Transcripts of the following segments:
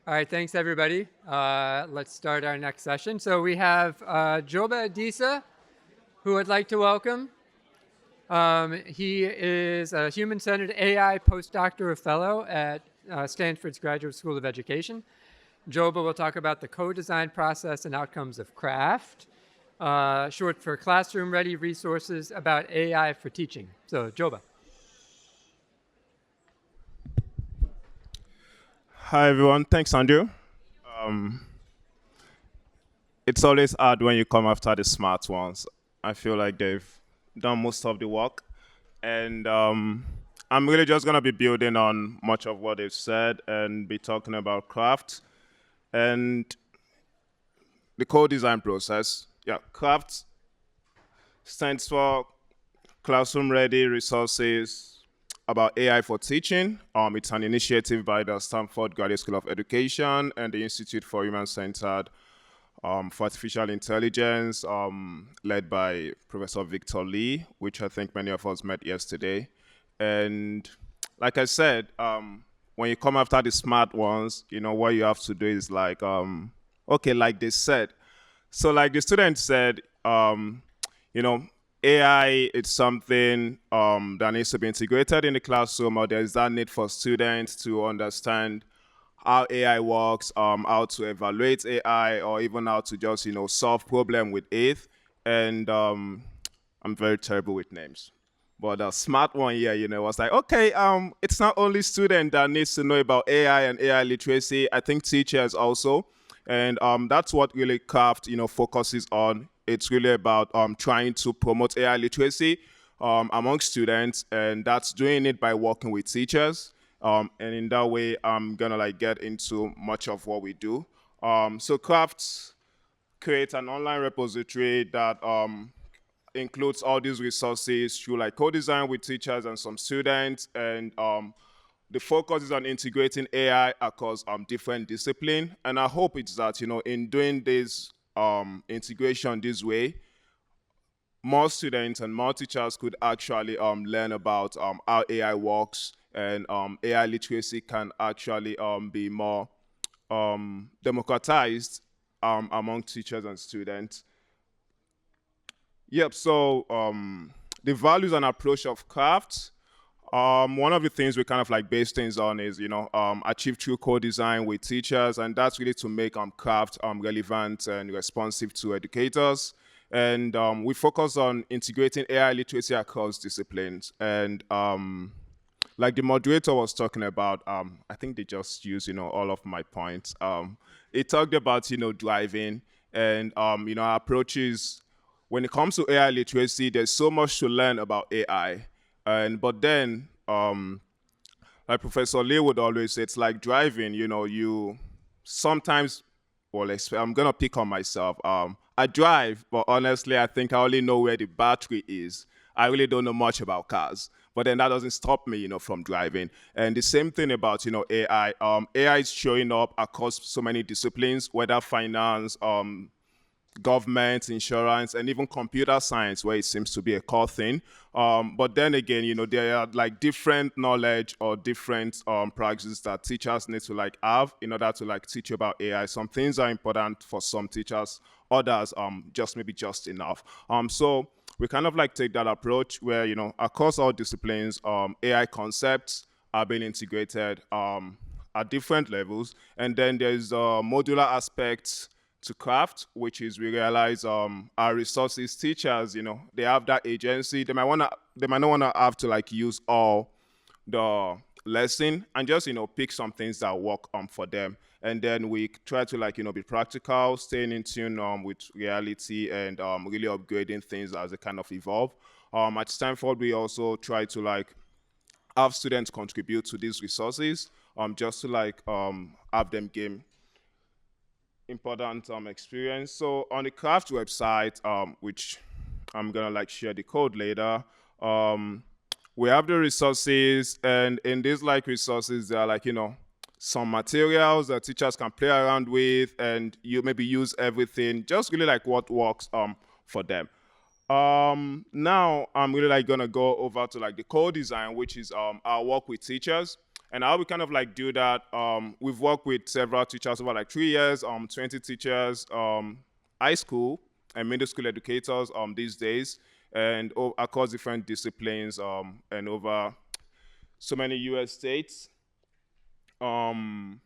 All right, thanks everybody. Let's start our next session. So we have Joba Adisa, who I'd like to welcome. He is a human-centered AI postdoctoral fellow at Stanford's Graduate School of Education. Joba will talk about the co-design process and outcomes of CRAFT, short for classroom-ready resources about AI for teaching. So Joba. Hi everyone, thanks Andrew. It's always hard when you come after the smart ones. I feel like they've done most of the work, and I'm really just gonna be building on much of what they've said and be talking about craft and the co-design process. Yeah, craft stands for Classroom Ready Resources about AI for Teaching. It's an initiative by the Stanford Graduate School of Education and the Institute for Human-Centered for Artificial Intelligence, led by Professor Victor Lee, which I think many of us met yesterday. And like I said, when you come after the smart ones, what you have to do is like, okay, like they said. So like the student said, you know, AI is something that needs to be integrated in the classroom, or there's that need for students to understand how AI works, how to evaluate AI, or even how to just, solve problem with it. And I'm very terrible with names. But a smart one here, was like, okay, it's not only student that needs to know about AI and AI literacy. I think teachers also. And that's what really CRAFT, focuses on. It's really about trying to promote AI literacy among students, and that's doing it by working with teachers. And in that way, I'm gonna get into much of what we do. So CRAFT creates an online repository that includes all these resources through like co-design with teachers and some students, and the focus is on integrating AI across different disciplines. And I hope it's that, in doing this integration this way, more students and more teachers could actually learn about how AI works, and AI literacy can actually be more democratized among teachers and students. Yep, so the values and approach of CRAFT, one of the things we kind of like base things on is, achieve true co-design with teachers, and that's really to make CRAFT relevant and responsive to educators. And we focus on integrating AI literacy across disciplines. And like the moderator was talking about, I think they just used, all of my points. It talked about, driving, and, our approaches. When it comes to AI literacy, there's so much to learn about AI. But then, like Professor Lee would always say, it's like driving, you sometimes, well, I'm gonna pick on myself. I drive, but honestly, I think I only know where the battery is. I really don't know much about cars. But then that doesn't stop me, from driving. And the same thing about, AI. AI is showing up across so many disciplines, whether finance, government, insurance, and even computer science, where it seems to be a core thing. But then again, there are like different knowledge or different practices that teachers need to like have in order to like teach about AI. Some things are important for some teachers, others just maybe just enough. So we kind of like take that approach where, across all disciplines, AI concepts are being integrated at different levels. And then there's modular aspects to CRAFT, which is we realize our resources teachers, they have that agency. They might not wanna have to like use all the lesson, and just pick some things that work for them. And then we try to like be practical, staying in tune with reality, and really upgrading things as they kind of evolve. At Stanford, we also try to like have students contribute to these resources, just to like have them gain important experience. So on the CRAFT website, which I'm gonna like share the code later, we have the resources, and in these like resources, there are like, some materials that teachers can play around with, and you maybe use everything, just really like what works for them. Now I'm really like gonna go over to like the co-design, which is our work with teachers. And how we kind of like do that, we've worked with several teachers over like 3 years, 20 teachers, high school and middle school educators these days, and across different disciplines and over so many US states. Um,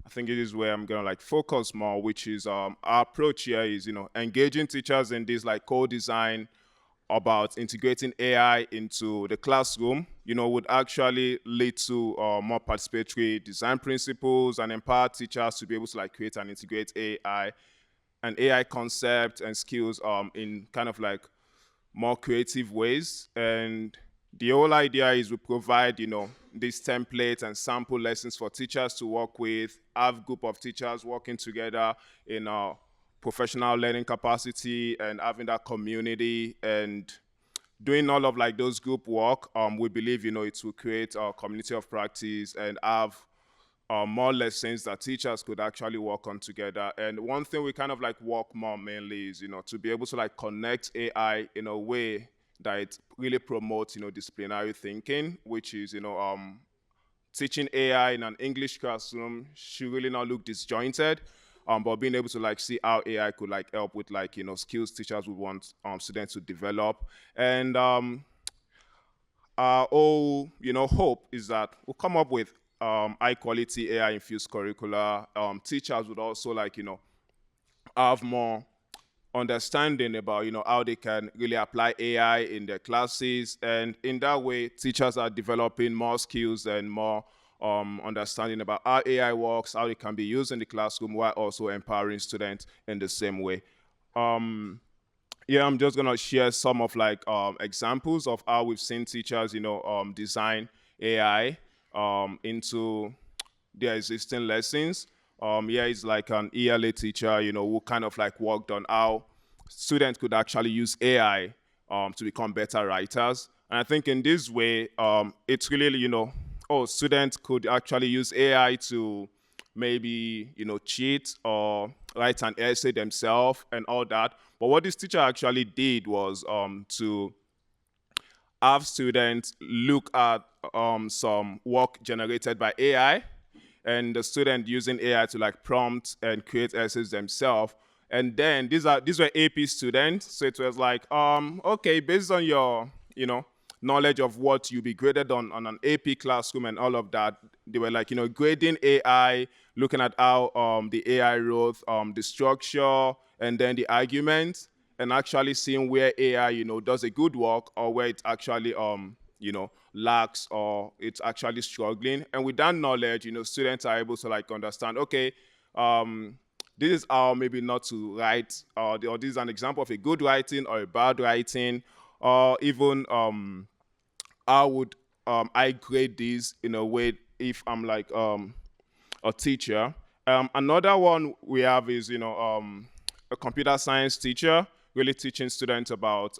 I think it is where I'm gonna like focus more, which is our approach here is engaging teachers in this like co-design about integrating AI into the classroom, would actually lead to more participatory design principles and empower teachers to be able to like create and integrate AI and AI concepts and skills in kind of like more creative ways. And the whole idea is we provide, these templates and sample lessons for teachers to work with, have group of teachers working together in a professional learning capacity and having that community and doing all of like those group work. We believe, it will create a community of practice and have more lessons that teachers could actually work on together. And one thing we kind of like work more mainly is, to be able to like connect AI in a way that it really promotes, disciplinary thinking, which is, teaching AI in an English classroom should really not look disjointed. But being able to like see how AI could like help with like, skills teachers would want students to develop. And our whole, hope is that we'll come up with high quality AI infused curricula. Teachers would also like, have more understanding about, how they can really apply AI in their classes. And in that way, teachers are developing more skills and more understanding about how AI works, how it can be used in the classroom, while also empowering students in the same way. Yeah, I'm just gonna share some of like examples of how we've seen teachers, design AI into their existing lessons. Yeah, it's like an ELA teacher, who kind of like worked on how students could actually use AI to become better writers. And I think in this way, it's really, students could actually use AI to maybe, cheat or write an essay themselves and all that. But what this teacher actually did was to have students look at some work generated by AI and the student using AI to like prompt and create essays themselves. And then these were AP students, so it was like, okay, based on your knowledge of what you be graded on an AP classroom and all of that, they were like grading AI, looking at how the AI wrote the structure and then the argument, and actually seeing where AI does a good work or where it actually lacks or it's actually struggling. And with that knowledge, students are able to like understand, okay, this is how maybe not to write, or this is an example of a good writing or a bad writing, or even how would I grade this in a way if I'm like a teacher. Another one we have is, a computer science teacher really teaching students about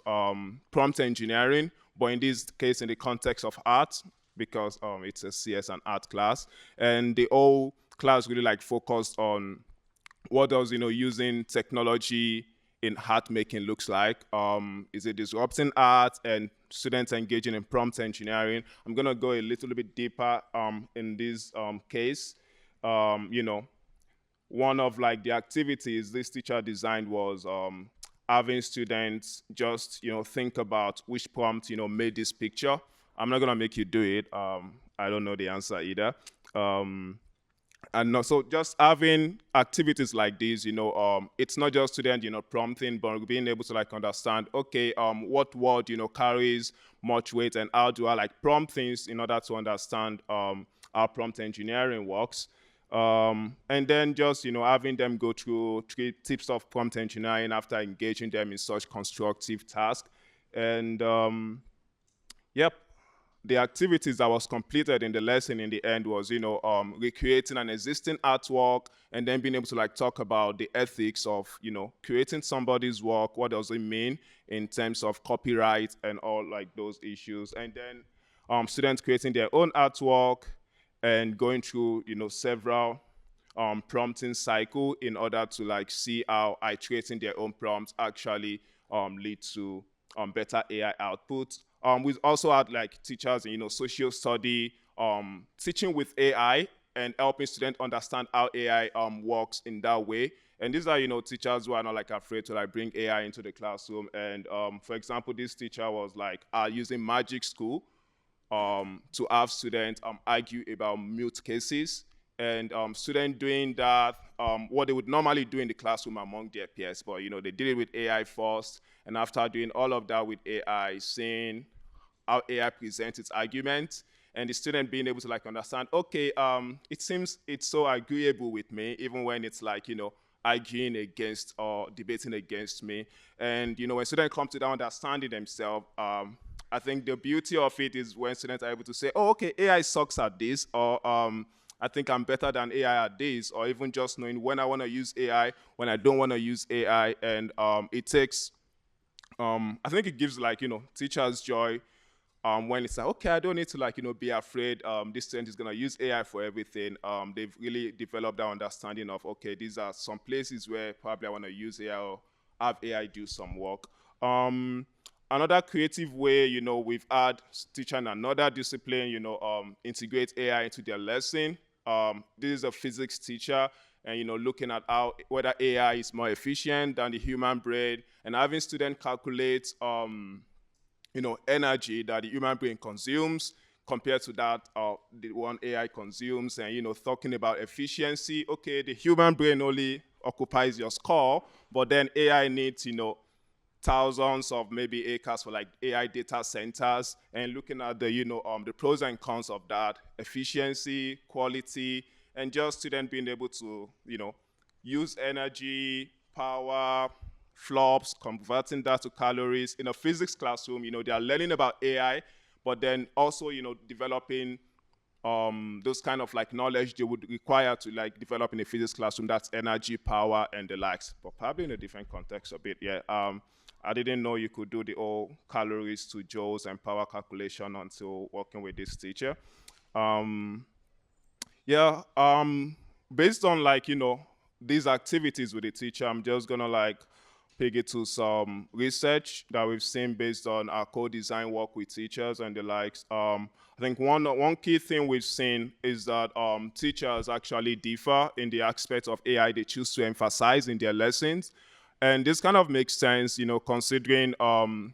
prompt engineering, but in this case, in the context of art, because it's a CS and art class, and the whole class really like focused on what does using technology in art making looks like. Is it disrupting art and students engaging in prompt engineering? I'm gonna go a little bit deeper in this case. One of like the activities this teacher designed was having students just think about which prompt made this picture. I'm not gonna make you do it. I don't know the answer either. And so just having activities like this, it's not just student, prompting, but being able to like understand, okay, what word, carries much weight and how do I like prompt things in order to understand how prompt engineering works. And then just, having them go through 3 tips of prompt engineering after engaging them in such constructive tasks. And yep, the activities that was completed in the lesson in the end was, recreating an existing artwork and then being able to like talk about the ethics of, creating somebody's work. What does it mean in terms of copyright and all like those issues? And then students creating their own artwork and going through, several prompting cycle in order to like see how iterating their own prompts actually lead to better AI output. We also had like teachers in social study teaching with AI and helping students understand how AI works in that way. And these are, teachers who are not like afraid to like bring AI into the classroom. And for example, this teacher was like using Magic School to have students argue about mute cases, and students doing that, what they would normally do in the classroom among their peers, but they did it with AI first, and after doing all of that with AI, seeing how AI presents its argument, and the student being able to like understand, okay, it seems it's so agreeable with me, even when it's like, arguing against or debating against me. And when students come to that understanding themselves, I think the beauty of it is when students are able to say, oh, okay, AI sucks at this, or I think I'm better than AI at this, or even just knowing when I want to use AI, when I don't want to use AI. And it takes, I think it gives like, teachers joy when it's like, okay, I don't need to like, be afraid. This student is going to use AI for everything. They've really developed that understanding of, okay, these are some places where probably I want to use AI or have AI do some work. Another creative way, we've had teacher in another discipline, integrate AI into their lesson. This is a physics teacher, and looking at how whether AI is more efficient than the human brain, and having students calculate energy that the human brain consumes compared to that the one AI consumes, and talking about efficiency. Okay, the human brain only occupies your skull, but then AI needs thousands of maybe acres for like AI data centers, and looking at the pros and cons of that efficiency, quality, and just student being able to use energy, power, flops, converting that to calories in a physics classroom. They are learning about AI, but then also developing those kind of like knowledge they would require to like develop in a physics classroom. That's energy, power, and the likes, but probably in a different context a bit. Yeah. I didn't know you could do the whole calories to joules and power calculation until working with this teacher. Um, yeah. Based on like these activities with the teacher, I'm just gonna like pig it to some research that we've seen based on our co-design work with teachers and the likes. I think one key thing we've seen is that teachers actually differ in the aspect of AI they choose to emphasize in their lessons. And this kind of makes sense, considering an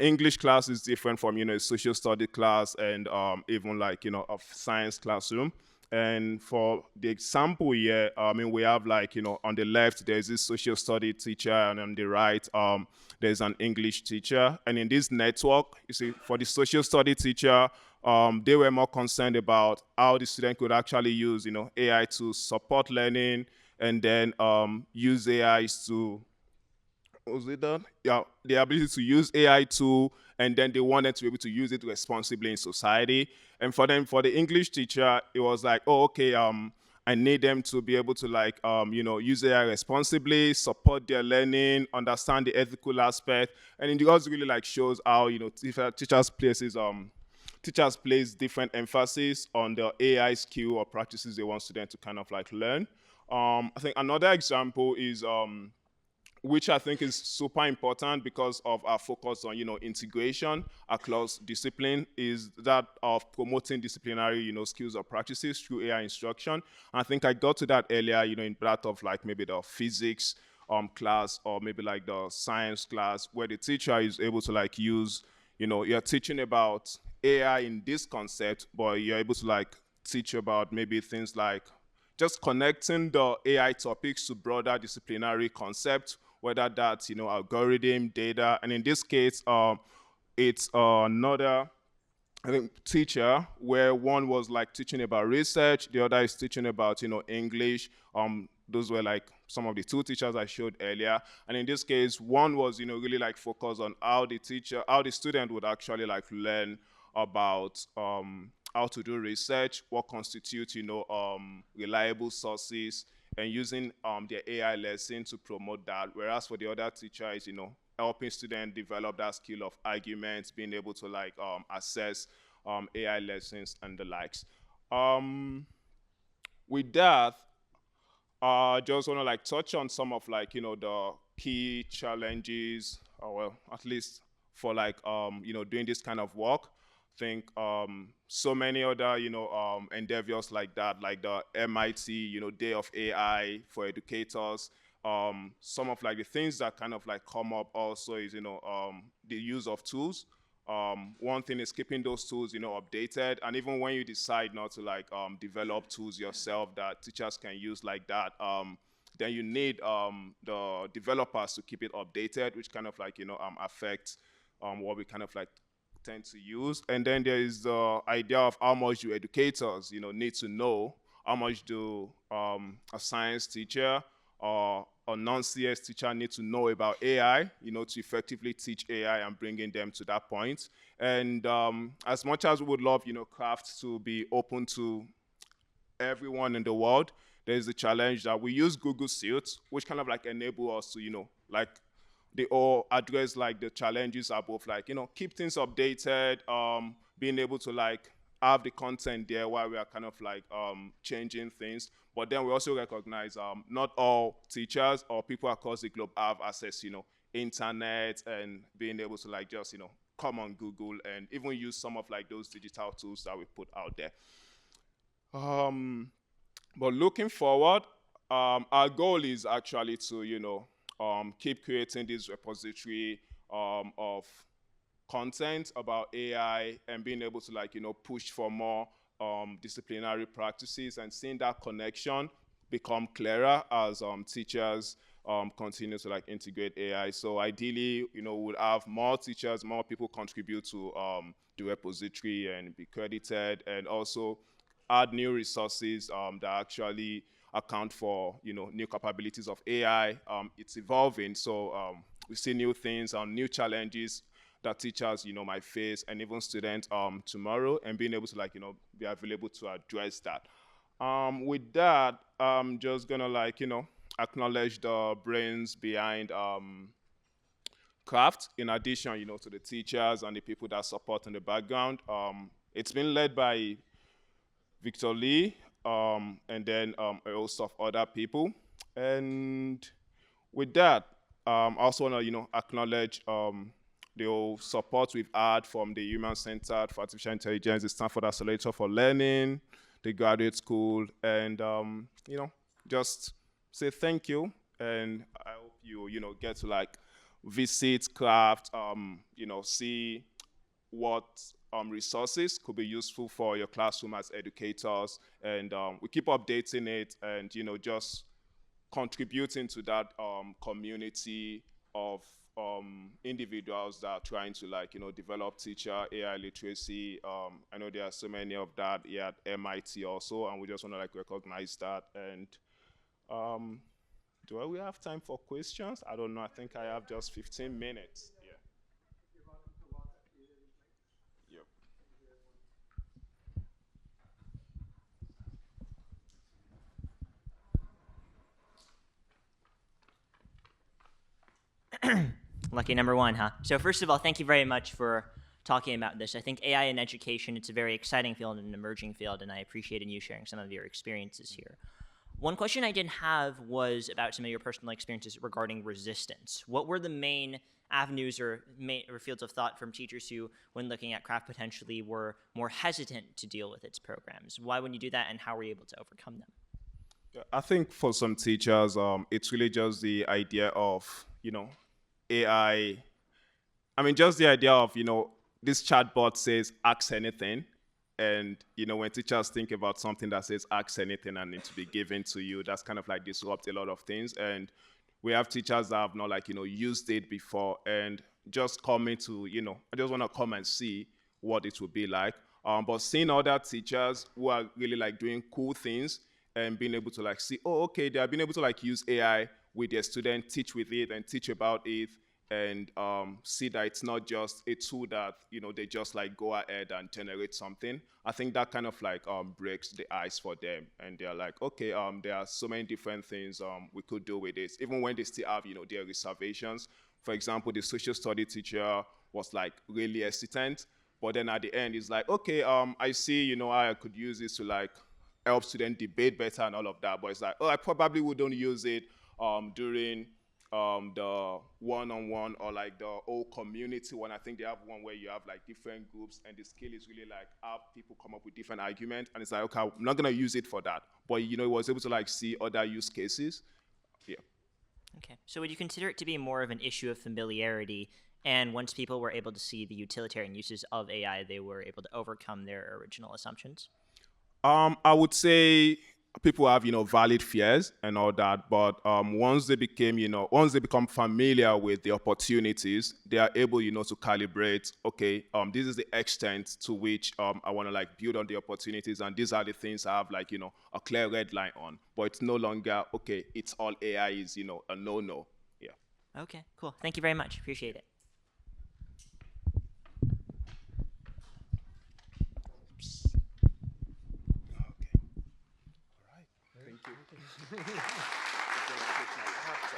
English class is different from a social study class, and even like a science classroom. And for the example here, I mean, we have like on the left there's this social study teacher, and on the right there's an English teacher. And in this network, you see, for the social study teacher, they were more concerned about how the student could actually use AI to support learning, and then use AIs to, was it done? Yeah, the ability to use AI tool, and then they wanted to be able to use it responsibly in society. And for them, for the English teacher, it was like, oh, okay, I need them to be able to like, use AI responsibly, support their learning, understand the ethical aspect, and it also really like shows how teachers place different emphasis on the AI skill or practices they want students to kind of like learn. I think another example is which I think is super important because of our focus on, integration across discipline, is that of promoting disciplinary, skills or practices through AI instruction. I think I got to that earlier, in part of like maybe the physics class, or maybe like the science class, where the teacher is able to like use, you're teaching about AI in this concept, but you're able to like teach about maybe things like just connecting the AI topics to broader disciplinary concepts, whether that's algorithm, data, and in this case, it's another, I think, teacher where one was like teaching about research, the other is teaching about English. Those were like some of the two teachers I showed earlier, and in this case, one was really like focused on how the student would actually like learn about how to do research, what constitutes reliable sources, and using their AI lesson to promote that. Whereas for the other teacher is helping students develop that skill of arguments, being able to like assess AI lessons and the likes. With that, I just want to like touch on some of like the key challenges, or well, at least for like doing this kind of work. I think so many other, endeavors like that, like the MIT, Day of AI for educators. Some of like the things that kind of like come up also is, the use of tools. One thing is keeping those tools, updated. And even when you decide not to like develop tools yourself that teachers can use like that, then you need the developers to keep it updated, which kind of like, affects what we kind of like tend to use. And then there is the idea of how much do educators, need to know. How much do a science teacher or a non-CS teacher need to know about AI, to effectively teach AI and bringing them to that point. And as much as we would love, craft to be open to everyone in the world, there's the challenge that we use Google Suits, which kind of like enable us to, like they all address like the challenges are both like, keep things updated, being able to like have the content there while we are kind of like changing things. But then we also recognize not all teachers or people across the globe have access, internet and being able to like just, come on Google and even use some of like those digital tools that we put out there. But looking forward, our goal is actually to, keep creating this repository of content about AI and being able to like, push for more disciplinary practices and seeing that connection become clearer as teachers continue to like integrate AI. So ideally, we'll have more teachers, more people contribute to the repository and be credited, and also add new resources that actually account for new capabilities of AI. It's evolving, so we see new things and new challenges that teachers might face, and even students tomorrow, and being able to like be available to address that. With that, I'm just gonna like acknowledge the brains behind craft, in addition to the teachers and the people that support in the background. It's been led by Victor Lee, and then a host of other people. And with that, I also want to acknowledge the whole support we've had from the Human Centered for Artificial Intelligence, the Stanford Accelerator for Learning, the Graduate School, and just say thank you. And I hope you get to like visit craft, see what resources could be useful for your classroom as educators, and we keep updating it and just contributing to that community of individuals that are trying to like develop teacher AI literacy. I know there are so many of that here at MIT also, and we just want to like recognize that. And do we have time for questions? I don't know. I think I have just 15 minutes. Yeah. Yep. Lucky number one, huh? So first of all, thank you very much for talking about this. I think AI in education, it's a very exciting field and an emerging field, and I appreciated you sharing some of your experiences here. One question I did have was about some of your personal experiences regarding resistance. What were the main avenues or fields of thought from teachers who, when looking at craft, potentially were more hesitant to deal with its programs? Why would you do that, and how were you able to overcome them? I think for some teachers, it's really just the idea of, AI. I mean, just the idea of, this chatbot says, ask anything. And, when teachers think about something that says, ask anything and it to be given to you, that's kind of like disrupt a lot of things. And we have teachers that have not like, used it before and just coming to, I just want to come and see what it would be like. But seeing other teachers who are really like doing cool things and being able to like see, oh, okay, they are being able to like use AI with their students, teach with it and teach about it, and see that it's not just a tool that they just like go ahead and generate something. I think that kind of like breaks the ice for them, and they're like, okay, there are so many different things we could do with this, even when they still have their reservations. For example, the social study teacher was like really hesitant, but then at the end he's like, okay, I see how I could use this to like help students debate better and all of that, but it's like, oh, I probably wouldn't use it during the one-on-one or like the whole community one. I think they have one where you have like different groups, and the skill is really like have people come up with different arguments, and it's like, okay, I'm not gonna use it for that, but he was able to like see other use cases. Yeah. Okay. So would you consider it to be more of an issue of familiarity? And once people were able to see the utilitarian uses of AI, they were able to overcome their original assumptions? I would say people have, valid fears and all that, but once they become familiar with the opportunities, they are able, to calibrate. Okay, this is the extent to which I want to like build on the opportunities, and these are the things I have like, a clear red line on. But it's no longer okay. It's all AI is, a no. Yeah. Okay, cool. Thank you very much. Appreciate it. Okay. All right. Thank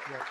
you.